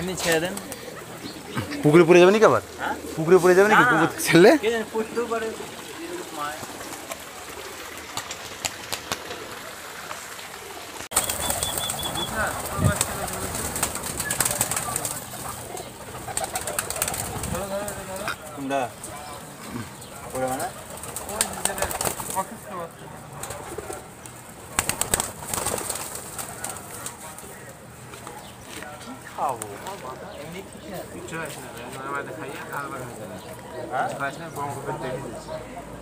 এমনি ছেড়ে দেন। পুকুরে পড়ে যাবে নাকি আবার? পুকুরে পড়ে যাবে নাকি পুকুর ছেড়লে? পড়তেও পারে। তোমরা ওরা মানে খাবো এমনি কিছু আসে না আমাদের খাইয়ে খাবার হয়েছে না খাইছ না বঙ্গোপের দেখে দিচ্ছি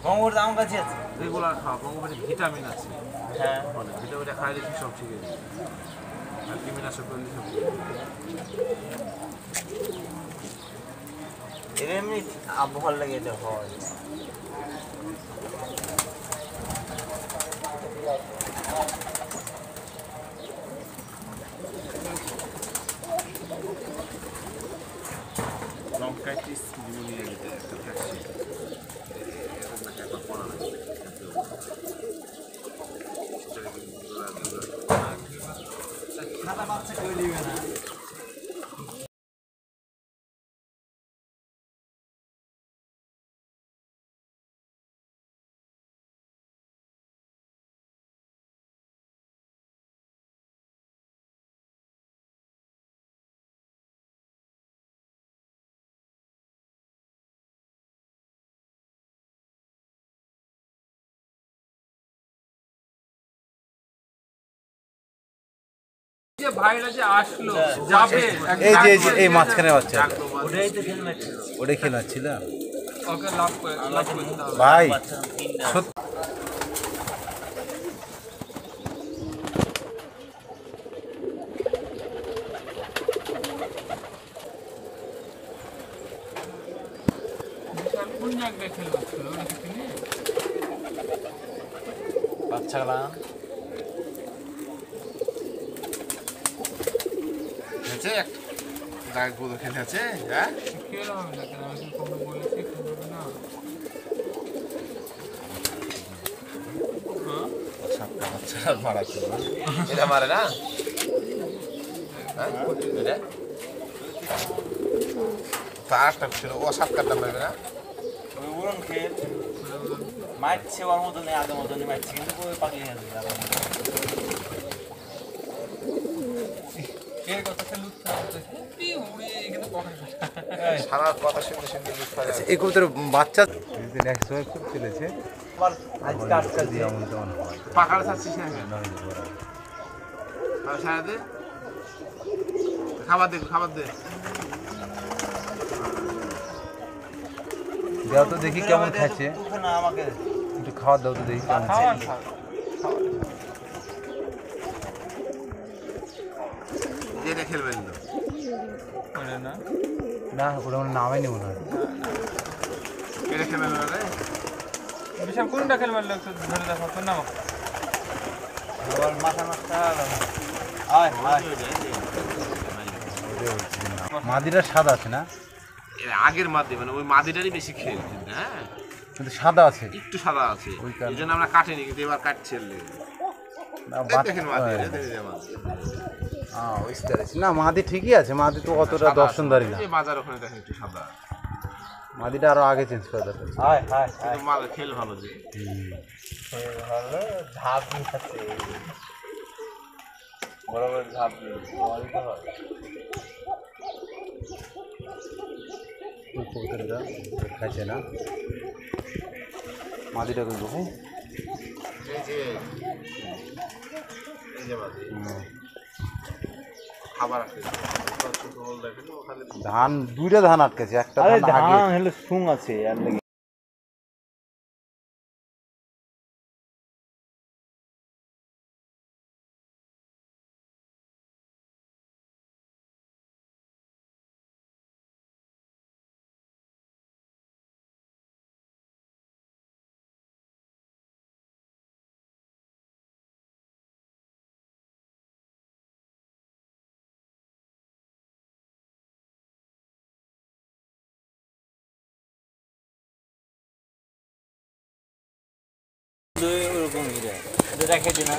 বঙ্গোপের দাম কাছে আছে রেগুলার খাওয়া বঙ্গোপের ভিটামিন আছে হ্যাঁ ভিটামিনটা খাইলে কি সব ঠিক আছে আর কীটনাশক করলে সব এমনি আবহাওয়ার লাগে এটা হয় bronchitis pneumonia যেটা একটা ভ্যাকসিন এরকম একটা একবার করা লাগে সাদা বাচ্চা কেউ নিবে না ভাইরা যে আসলো যাবে এই যে এই মাঝখানে বাচ্চা ওটাই তো খেলে লাগছিল ওটাই খেলে যাচ্ছিল ওকে লাভ করে ভাই কোন জায়গায় খেলে লাগছিল বাচ্চাগুলা আছে এক দাগ গুলো খেলে আছে হ্যাঁ খেলা হবে না কেন আমি কোনো বলেছি খেলবে না সাপটা বাচ্চা মারা ছিল এটা মারে না হ্যাঁ এটা তারটা ছিল ও সাপটা মারবে না ওই উড়ন খেল মারছে ওর মতো নেই আগে মতো নেই মারছে কিন্তু ওই পাগলি হয়ে যাবে এর কথা খেলে সারা কথা শুনতে শুনতে এই কবুতর বাচ্চা নেক্সট সময় খুব চলেছে আজকে আটকা দিয়ে পাকার ছাড়ছিস না সারা দে খাবার দে দাও তো দেখি কেমন খাচ্ছে না আমাকে একটু খাওয়া দাও তো দেখি কেমন যেটা খেলবেন না না ওটা আমার নামই নেব না এটা খেলবেন না রে বিশাল কোনটা খেলবার লোক ধরে দেখো তোর নাম আবার মাথা নষ্ট আয় মাদিটা সাদা আছে না আগের মাদি মানে ওই মাদিটারই বেশি খেল হ্যাঁ কিন্তু সাদা আছে একটু সাদা আছে এই জন্য আমরা কাটিনি কিন্তু এবার কাটছে দেখেন মাদি না মাদি ঠিকই আছে মাদি তো অতটা দর্শনদারি না বাজার ওখানে দেখেন একটু সাদা মাদিটা আরো আগে চেঞ্জ করে দরকার মাল খেল ভালো যে ভালো ঝাপ নিচ্ছে বড় বড় ঝাপ নিয়ে কবুতরটা খাইছে না মাদিটা কিন্তু হ্যাঁ খাবার আছে ধান দুইটা ধান আটকেছে একটা ধান হলো সুং আছে আর ওরকম রেখে দিন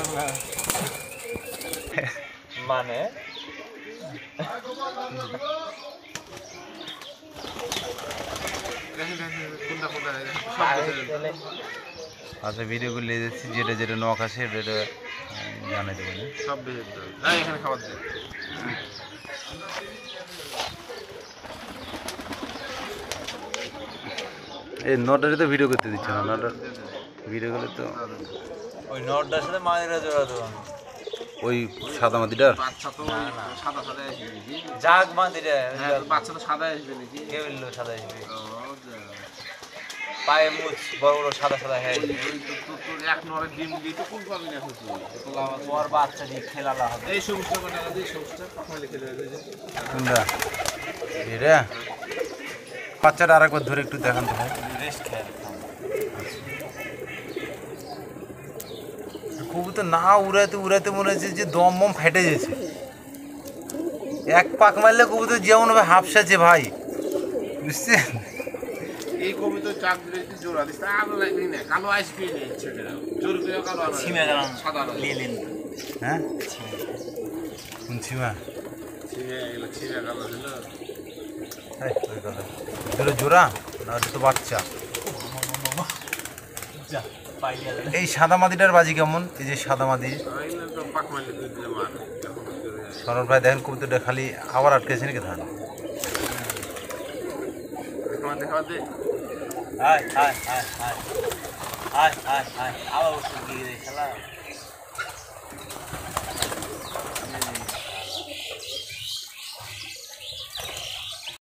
মানে কোনটা কোনটা আচ্ছা ভিডিও করে নিয়ে যাচ্ছি, যেটা যেটা নখ আসে এটা জানাই দেবেন। সব বেজে এখানে খাবার দেয়। এই নটারে তো ভিডিও করতে দিচ্ছে না, নটা ভিডিও করলে তো ওই নটটার সাথে মাদিরা জোড়া দেবো ওই সাদা মাদিটার বাচ্চা তো সাদা সাদা আসবে নাকি? জাগ মাদিরা বাচ্চা তো সাদা আসবে নাকি? কে বললো সাদা আসবে ও, পায়ে মুছ বড় বড় সাদা সাদা হ্যাঁ ওই তোর এক নরে ডিম দিয়ে তো কোন পাবি না হচ্ছে ওর বাচ্চা দিয়ে খেলালা হবে এই সমস্ত টাকা দিয়ে সমস্ত কখন লিখে দেবে যে কোনটা এটা বাচ্চাটা আরেকবার ধরে একটু দেখান তো ভাই। রেস্ট খেয়াল কবুতর না উড়াতে উড়াতে মনে হচ্ছে যে দম মম ফেটে গেছে, এক পাক মারলে কবুতর যেমন হবে হাফসাছে ভাই, বুঝছেন? এই কবিতা চাক দিলে যদি জোড়া দিস আলো লাগবে না, কালো আইসক্রিম নেই ছেলেরা জোর করে কালো আনো ছিমে গেলাম সাদা আনো লিলিন হ্যাঁ কোন ছিমা? ছিমে এগুলো ছিমে কালো দিল ওই কথা এটা জোড়া না, ওটা তো বাচ্চা। যা পাইয়া এই সাদা মাদিটার বাজি কেমন? এই যে সাদা মাদি এগুলো তো পাক মারলে দুই দিলে মার এখন সরল ভাই দেখেন কবুতরটা খালি আবার আটকেছে নাকি ধান। খাবার দে খাবার দে আয় আয় আয় আয় আয় আয় আয় আবার ওষুধ দিয়ে খেলা